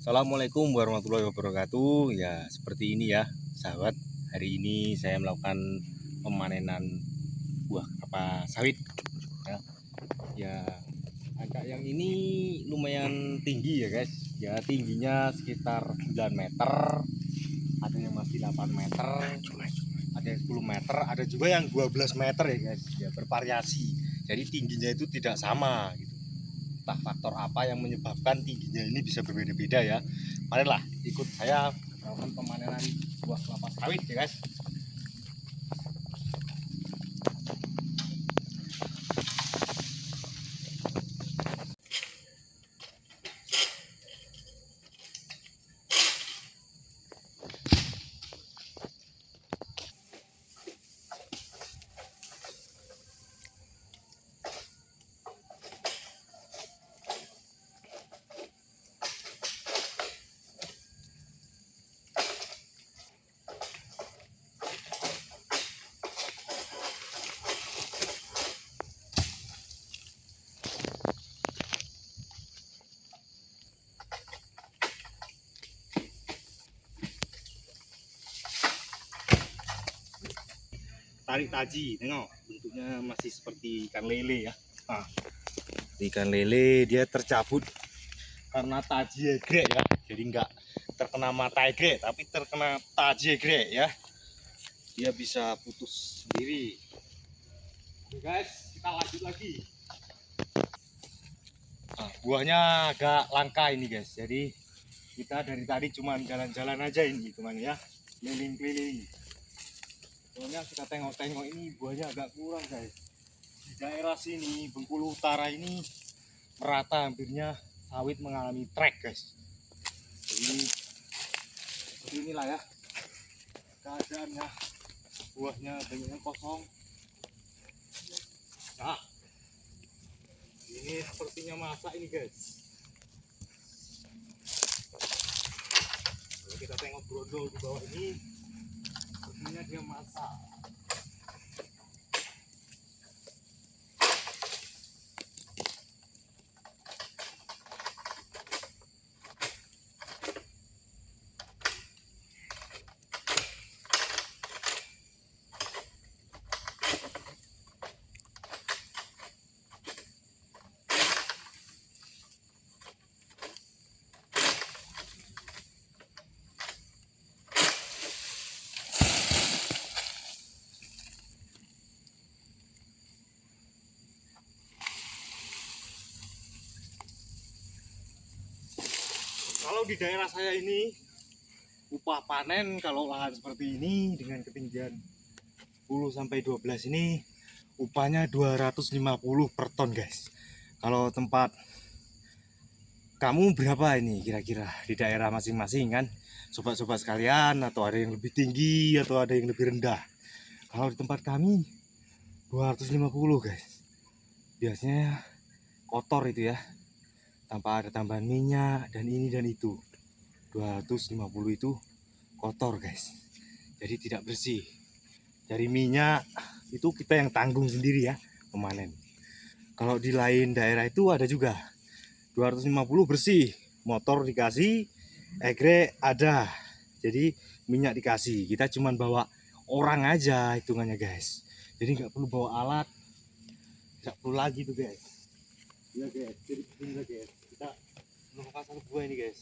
Assalamualaikum warahmatullahi wabarakatuh. Ya, seperti ini ya, sahabat. Hari ini saya melakukan pemanenan buah kelapa sawit. Ya, angka yang ini lumayan tinggi ya, guys. Ya, tingginya sekitar 9 meter. Ada yang masih 8 meter, ada yang 10 meter, ada juga yang 12 meter ya, guys. Ya, bervariasi. Jadi tingginya itu tidak sama gitu. Entah faktor apa yang menyebabkan tingginya ini bisa berbeda-beda ya. Marilah ikut saya melakukan pemanenan buah kelapa sawit ya, guys. Tarik taji, tengok bentuknya masih seperti ikan lele ya. Nah, ikan lele dia tercabut karena taji egrek ya, jadi nggak terkena mata egrek tapi terkena taji egrek ya, dia bisa putus sendiri. Oke guys, kita lanjut lagi. Nah, buahnya agak langka ini guys, jadi kita dari tadi cuman jalan-jalan aja ini teman ya, keliling-keliling. Soalnya kita tengok-tengok ini buahnya agak kurang guys. Di daerah sini Bengkulu Utara ini merata hampirnya sawit mengalami trek guys. Jadi seperti inilah ya keadaannya, buahnya banyaknya kosong. Nah, ini sepertinya masak ini guys. Kalau kita tengok brodol di bawah ini, sepertinya dia masak. Kalau di daerah saya ini upah panen kalau lahan seperti ini dengan ketinggian 10 sampai 12 ini upahnya 250 per ton guys. Kalau tempat kamu berapa ini kira-kira di daerah masing-masing kan, sobat-sobat sekalian, atau ada yang lebih tinggi atau ada yang lebih rendah? Kalau di tempat kami 250 guys. Biasanya kotor itu ya, tanpa ada tambahan minyak dan ini dan itu. 250 itu kotor guys, jadi tidak bersih. Dari minyak itu kita yang tanggung sendiri ya pemanen. Kalau di lain daerah itu ada juga 250 bersih, motor dikasih, egrek ada, jadi minyak dikasih. Kita cuman bawa orang aja hitungannya guys, jadi nggak perlu bawa alat, nggak perlu lagi tuh guys. Ya guys, jadi begini guys, kita menemukan satu buah ini guys.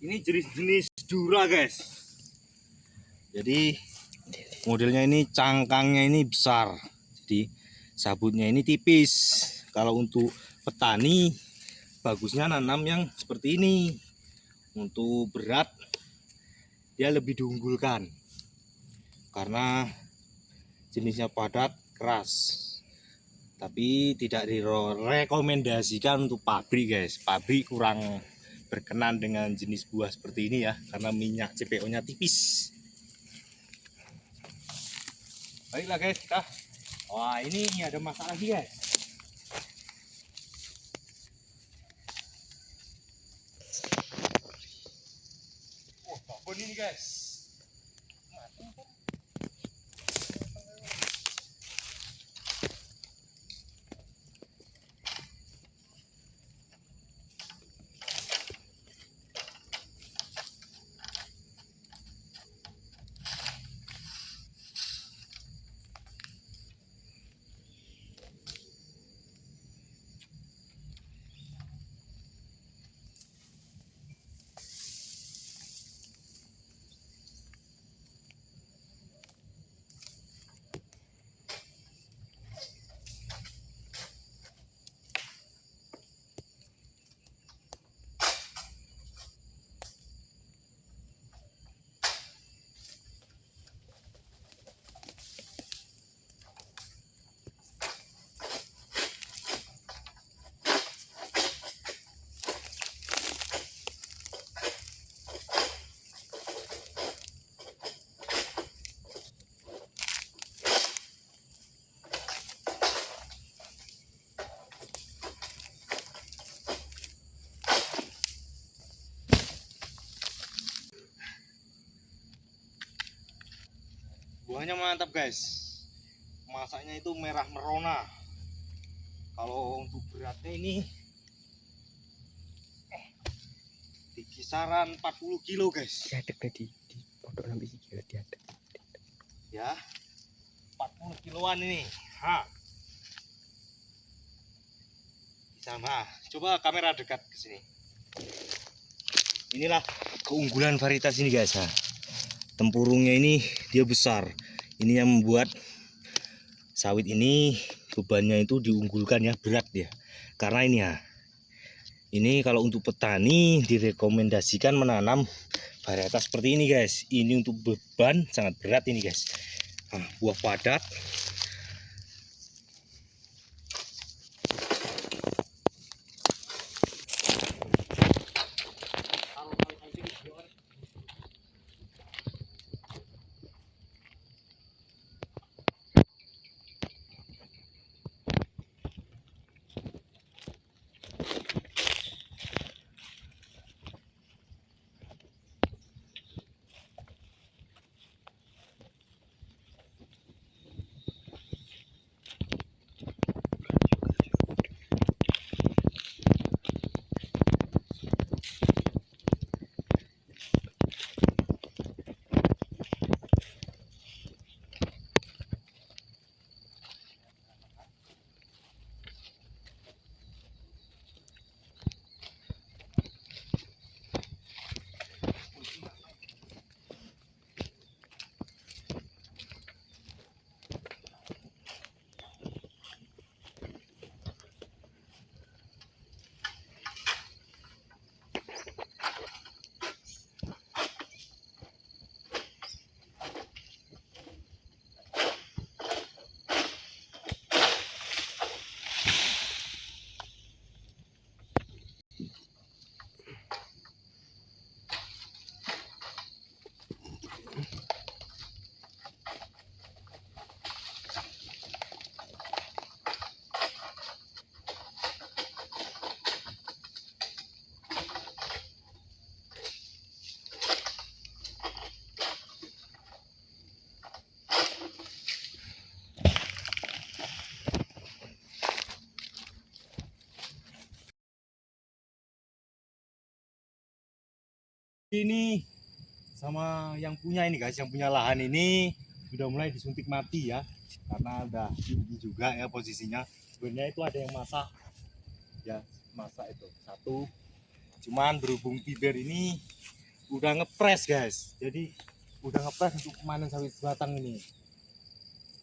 Ini jenis-jenis dura guys, jadi modelnya ini cangkangnya ini besar, jadi sabutnya ini tipis. Kalau untuk petani bagusnya nanam yang seperti ini. Untuk berat dia lebih diunggulkan karena jenisnya padat keras, tapi tidak direkomendasikan untuk pabrik guys. Pabrik kurang berkenan dengan jenis buah seperti ini ya, karena minyak CPO nya tipis. Baiklah guys, kita wah ini ada masak lagi guys. Wah, babon ini guys. Buahnya mantap guys, masaknya itu merah merona. Kalau untuk beratnya ini di kisaran 40 kilo guys. Diadek di pondok lambi sih kira diadek. Ya, 40 kiloan ini. Ha. Sama, coba kamera dekat ke sini. Inilah keunggulan varietas ini guys. Nah, tempurungnya ini dia besar. Ini yang membuat sawit ini bebannya itu diunggulkan ya, berat ya. Karena ini ya, ini kalau untuk petani direkomendasikan menanam varietas seperti ini guys. Ini untuk beban sangat berat ini guys. Nah, buah padat. Ini sama yang punya ini guys, yang punya lahan ini sudah mulai disuntik mati ya, karena udah tinggi juga ya posisinya. Sebenarnya itu ada yang masak ya, masak itu satu, cuman berhubung bibir ini udah ngepres guys, jadi udah ngepres untuk panen sawit batang ini.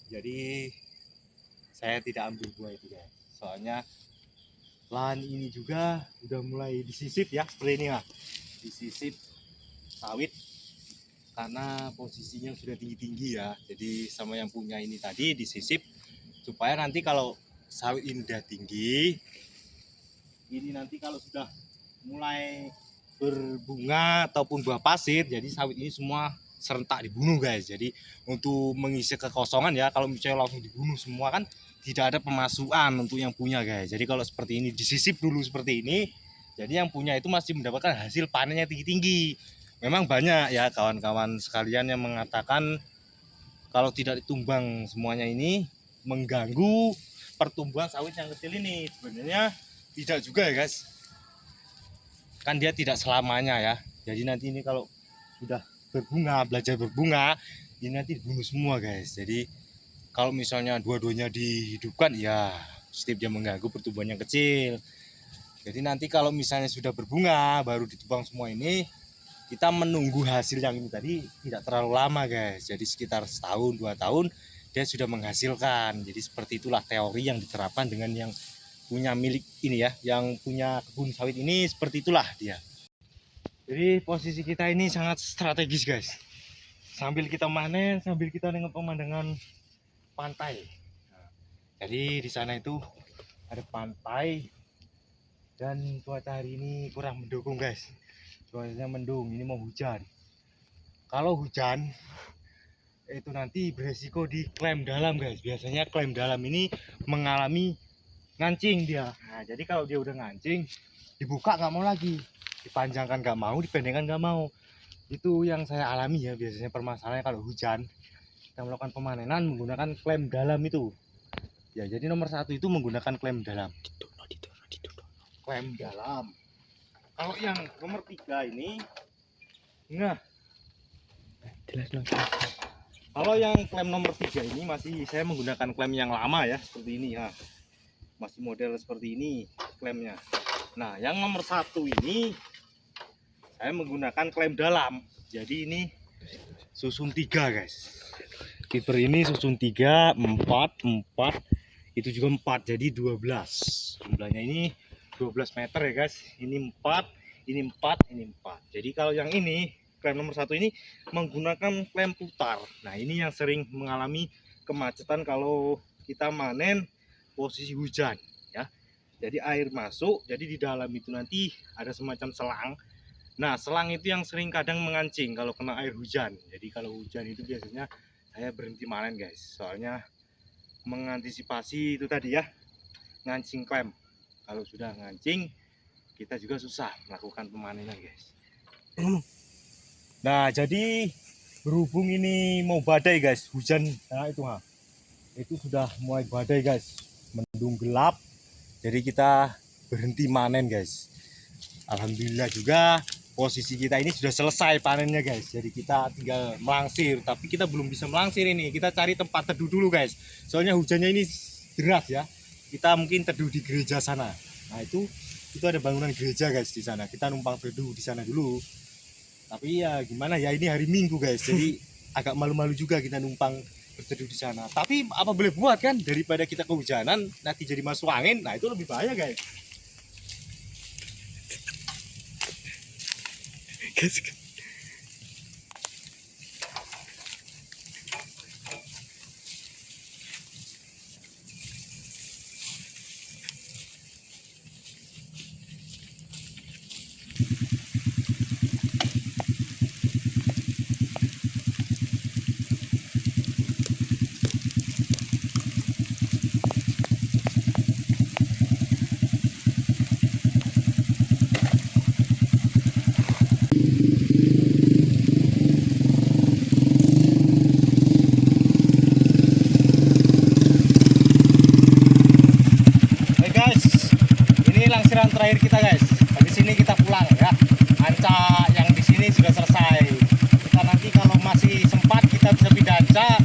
Jadi saya tidak ambil buah itu guys, soalnya lahan ini juga udah mulai disisip ya, seperti ini lah, disisip sawit karena posisinya sudah tinggi-tinggi ya. Jadi sama yang punya ini tadi disisip supaya nanti kalau sawit ini udah tinggi, ini nanti kalau sudah mulai berbunga ataupun buah pasir, jadi sawit ini semua serentak dibunuh guys. Jadi untuk mengisi kekosongan ya, kalau misalnya langsung dibunuh semua kan tidak ada pemasukan untuk yang punya guys. Jadi kalau seperti ini disisip dulu seperti ini, jadi yang punya itu masih mendapatkan hasil panennya tinggi-tinggi. Memang banyak ya kawan-kawan sekalian yang mengatakan kalau tidak ditumbang semuanya ini mengganggu pertumbuhan sawit yang kecil ini. Sebenarnya tidak juga ya guys, kan dia tidak selamanya ya. Jadi nanti ini kalau sudah berbunga, belajar berbunga, ini nanti dibunuh semua guys. Jadi kalau misalnya dua-duanya dihidupkan ya setiap dia mengganggu pertumbuhan yang kecil. Jadi nanti kalau misalnya sudah berbunga baru ditebang semua ini, kita menunggu hasil yang ini tadi tidak terlalu lama guys. Jadi sekitar setahun 2 tahun dia sudah menghasilkan. Jadi seperti itulah teori yang diterapkan dengan yang punya milik ini ya, yang punya kebun sawit ini, seperti itulah dia. Jadi posisi kita ini sangat strategis guys, sambil kita manen sambil kita nengok pemandangan pantai. Nah, jadi di sana itu ada pantai dan cuaca hari ini kurang mendukung guys. Cuacanya mendung, ini mau hujan. Kalau hujan itu nanti beresiko di klaim dalam guys. Biasanya klaim dalam ini mengalami ngancing dia. Nah, jadi kalau dia udah ngancing, dibuka nggak mau lagi, dipanjangkan nggak mau, dipendekkan nggak mau. Itu yang saya alami ya biasanya permasalahannya kalau hujan. kita melakukan pemanenan menggunakan klem dalam itu. Ya, jadi nomor 1 itu menggunakan klem dalam. Klem dalam. Kalau yang nomor 3 ini, nah, Jelas dong. kalau yang klem nomor 3 ini masih saya menggunakan klem yang lama ya, seperti ini ya. Masih model seperti ini klemnya. Nah, yang nomor 1 ini saya menggunakan klem dalam. Jadi ini susun 3, guys. Fiber ini susun 3, 4, itu juga 4, jadi 12. Jumlahnya ini 12 meter ya, guys. Ini 4, ini 4, ini 4. Jadi kalau yang ini klem nomor 1 ini menggunakan klem putar. Nah, ini yang sering mengalami kemacetan kalau kita manen posisi hujan ya. Jadi air masuk, jadi di dalam itu nanti ada semacam selang. Nah, selang itu yang sering kadang mengancing kalau kena air hujan. Jadi kalau hujan itu biasanya saya berhenti manen, guys. Soalnya mengantisipasi itu tadi ya, ngancing klem. Kalau sudah ngancing, kita juga susah melakukan pemanenan, guys. Nah, jadi berhubung ini mau badai, guys, hujan, nah itu sudah mulai badai, guys, mendung gelap. Jadi kita berhenti manen, guys. Alhamdulillah juga posisi kita ini sudah selesai panennya, guys. Jadi kita tinggal melangsir, tapi kita belum bisa melangsir ini. Kita cari tempat teduh dulu, guys. Soalnya hujannya ini deras ya. Kita mungkin teduh di gereja sana. Nah, itu ada bangunan gereja, guys, di sana. Kita numpang teduh di sana dulu. Tapi ya gimana ya, ini hari Minggu, guys. Jadi agak malu-malu juga kita numpang berteduh di sana. Tapi apa boleh buat kan, daripada kita kehujanan nanti jadi masuk angin. Nah, itu lebih bahaya, guys. Langsiran terakhir kita, guys. Habis ini kita pulang ya. Anca yang di sini sudah selesai. Kita nanti kalau masih sempat kita bisa pindah Anca